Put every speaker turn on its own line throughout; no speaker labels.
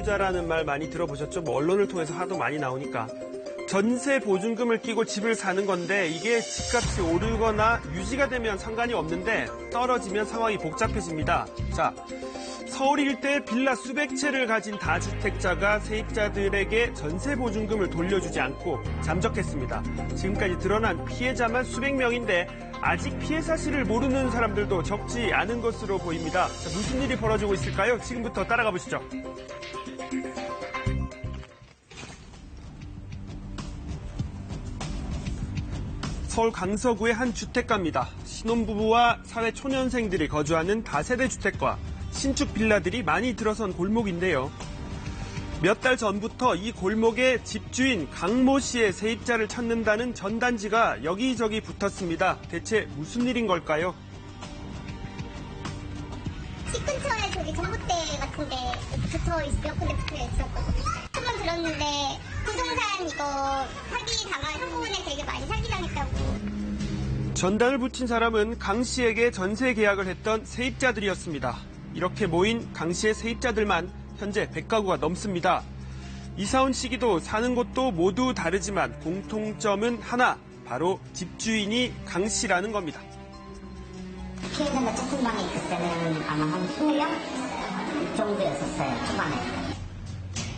투자라는 말 많이 들어보셨죠? 뭐 언론을 통해서 하도 많이 나오니까. 전세 보증금을 끼고 집을 사는 건데 이게 집값이 오르거나 유지가 되면 상관이 없는데 떨어지면 상황이 복잡해집니다. 자, 서울 일대 빌라 수백 채를 가진 다주택자가 세입자들에게 전세 보증금을 돌려주지 않고 잠적했습니다. 지금까지 드러난 피해자만 수백 명인데 아직 피해 사실을 모르는 사람들도 적지 않은 것으로 보입니다. 자, 무슨 일이 벌어지고 있을까요? 지금부터 따라가 보시죠. 서울 강서구의 한 주택가입니다. 신혼부부와 사회초년생들이 거주하는 다세대 주택과 신축 빌라들이 많이 들어선 골목인데요. 몇 달 전부터 이 골목에 집주인 강모 씨의 세입자를 찾는다는 전단지가 여기저기 붙었습니다. 대체 무슨 일인 걸까요?
집 근처에 저기 전봇대 같은데 몇 군데 붙어 있었거든요. 한번 들었는데 부동산 이거 사기다가 한꺼번에 되게 많이 사기당했다고.
전단을 붙인 사람은 강 씨에게 전세 계약을 했던 세입자들이었습니다. 이렇게 모인 강 씨의 세입자들만 현재 100가구가 넘습니다. 이사 온 시기도 사는 곳도 모두 다르지만 공통점은 하나, 바로 집주인이 강 씨라는 겁니다.
피해자가 작은 방에 있을 때는 아마 한 20명 정도였었어요, 초반에.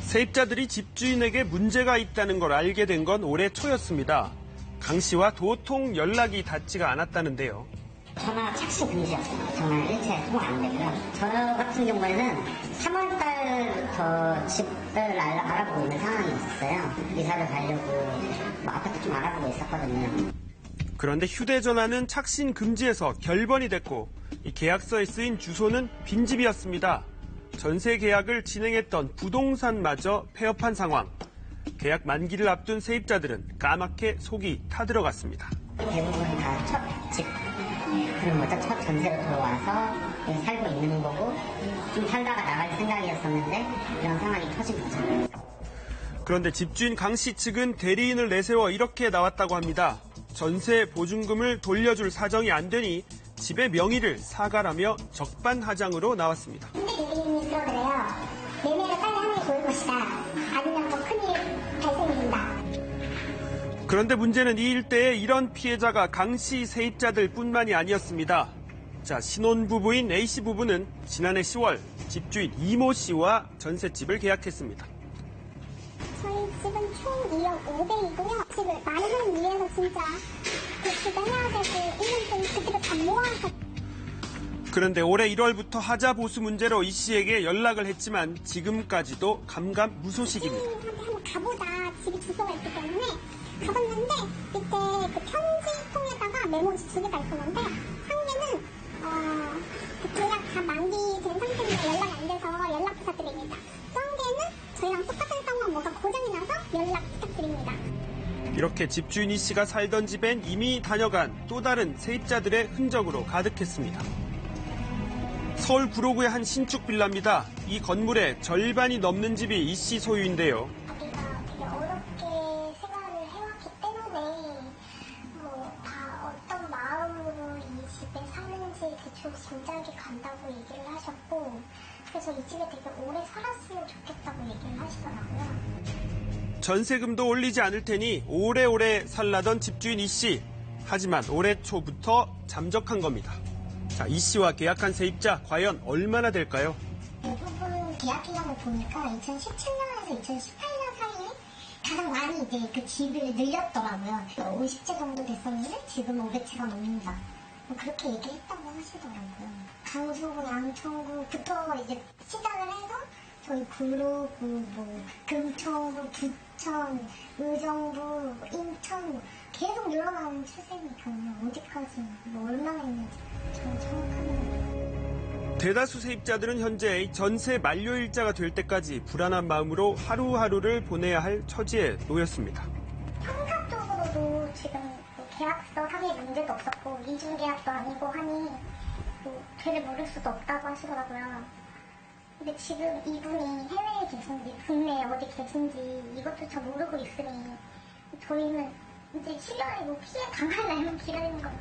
세입자들이 집주인에게 문제가 있다는 걸 알게 된 건 올해 초였습니다. 강 씨와 도통 연락이 닿지가 않았다는데요.
전화 착시 금지였어요. 전화 일체 통화 안 되고요. 저 같은 경우에는 3월달부터 집을 알아보고 있는 상황이었어요. 이사를 가려고 뭐 아파트 좀 알아보고 있었거든요.
그런데 휴대전화는 착신 금지에서 결번이 됐고 이 계약서에 쓰인 주소는 빈집이었습니다. 전세 계약을 진행했던 부동산마저 폐업한 상황. 계약 만기를 앞둔 세입자들은 까맣게 속이 타들어갔습니다.
대부분 다 첫 집, 그런 거죠. 첫 전세로 들어와서 살고 있는 거고 좀 살다가 나갈 생각이었었는데 이런 상황이 터진 거죠.
그런데 집주인 강 씨 측은 대리인을 내세워 이렇게 나왔다고 합니다. 전세 보증금을 돌려줄 사정이 안 되니 집의 명의를 사과라며 적반하장으로 나왔습니다.
근데 대리인이 그러더래요. 매매를 빨리 하는 게 좋을 것이다. 아니면 더 큰일 발생된다.
그런데 문제는 이 일대에 이런 피해자가 강 씨 세입자들뿐만이 아니었습니다. 자, 신혼부부인 A씨 부부는 지난해 10월 집주인 이모 씨와 전셋집을 계약했습니다.
저희 집은 총 2억 500이고요. 집을 많이 하는 위해서 진짜 그 집을 해야 되고 1년 동안 그대로 다 모아서.
그런데 올해 1월부터 하자 보수 문제로 이 씨에게 연락을 했지만 지금까지도 감감무소식입니다.
한번 가보자. 집이 주소가 있기 때문에 가봤는데 이때 그 편지통에다가 메모지 2개가 있었는데 한 개는 그 계약 다 만기된 상태인데 연락이 안 돼서 연락 부탁드립니다. 또 한 개는 저희랑 똑같은 상황 뭐가 고장이 나서 연락 부탁드립니다.
이렇게 집주인 이 씨가 살던 집엔 이미 다녀간 또 다른 세입자들의 흔적으로 가득했습니다. 서울 구로구의 한 신축 빌라입니다. 이 건물의 절반이 넘는 집이 이 씨 소유인데요.
자기가 되게 어렵게 생활을 해왔기 때문에 다 어떤 마음으로 이 집에 사는지 대충 짐작이 간다고 얘기를 하셨고 그래서 이 집에 되게 오래 살았으면 좋겠다고 얘기를 하시더라고요.
전세금도 올리지 않을 테니 오래오래 살라던 집주인 이 씨. 하지만 올해 초부터 잠적한 겁니다. 자, 이 씨와 계약한 세입자 과연 얼마나 될까요?
대부분 계약 기간을 보니까 2017년에서 2018년 사이에 가장 많이 이제 그 집을 늘렸더라고요. 50채 정도 됐었는데 지금 500채가 넘는다. 그렇게 얘기했다고 하시더라고요. 강서구, 양천구부터 이제 시작을 해서 저희 구로구, 금천구, 부천, 의정부, 인천 계속 늘어나는 추세니까요. 어디까지 얼마나 있는지 저는 정확하게.
대다수 세입자들은 현재 전세 만료 일자가 될 때까지 불안한 마음으로 하루하루를 보내야 할 처지에 놓였습니다.
형사적으로도 지금 계약서 상의 문제도 없었고 이중 계약도 아니고 하니 죄를 물을 수도 없다고 하시더라고요. 근데 지금 이분이 해외에 계신지 국내에 어디 계신지 이것조차 모르고 있으니 저희는 이제 7년에 피해 당할 날만 기다리는 거죠.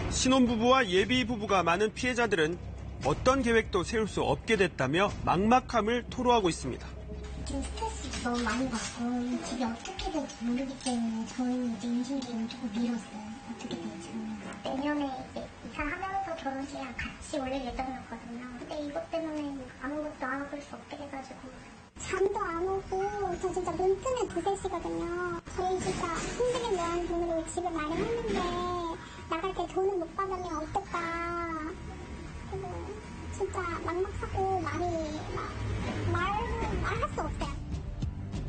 신혼부부와 예비부부가 많은 피해자들은 어떤 계획도 세울 수 없게 됐다며 막막함을 토로하고 있습니다.
지금 스트레스 너무 많이 받고 집이 어떻게 될지 모르기 때문에 저희는 이제 임신 계획을 조금 미뤘어요. 어떻게 될지. 내년에 이제 이사하면서 결혼식이랑 같이 올릴 예정이었거든요. 근데 이것 때문에 아무것도 알아볼 수 없게 돼가지고 잠도 안 오고 저 진짜 눈 뜨면 2-3시거든요. 저희 진짜 힘들게 모은 돈으로 집을 마련했는데 나갈 때 돈을 못 받으면 어떨까. 그리고 진짜 막막하고 말할 수 없어요.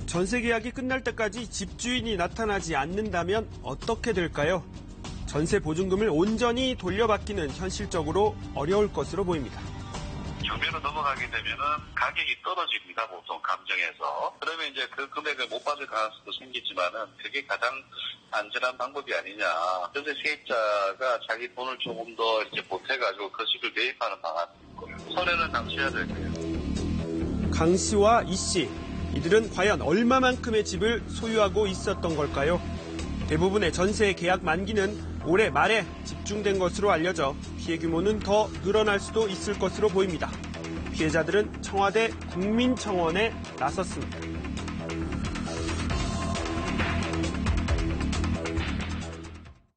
전세 계약이 끝날 때까지 집주인이 나타나지 않는다면 어떻게 될까요? 전세 보증금을 온전히 돌려받기는 현실적으로 어려울 것으로 보입니다.
경매로 넘어가게 되면은 가격이 떨어집니다, 보통 감정에서. 그러면 이제 그 금액을 못 받을 가능성도 생기지만은 그게 가장 안전한 방법이 아니냐. 전세 세입자가 자기 돈을 조금 더 이제 보태가지고 그 집을 매입하는 방안인 거예요. 손해는 당쳐야 될 거예요.
강 씨와 이 씨, 이들은 과연 얼마만큼의 집을 소유하고 있었던 걸까요? 대부분의 전세 계약 만기는 올해 말에 집중된 것으로 알려져 피해 규모는 더 늘어날 수도 있을 것으로 보입니다. 피해자들은 청와대 국민청원에 나섰습니다.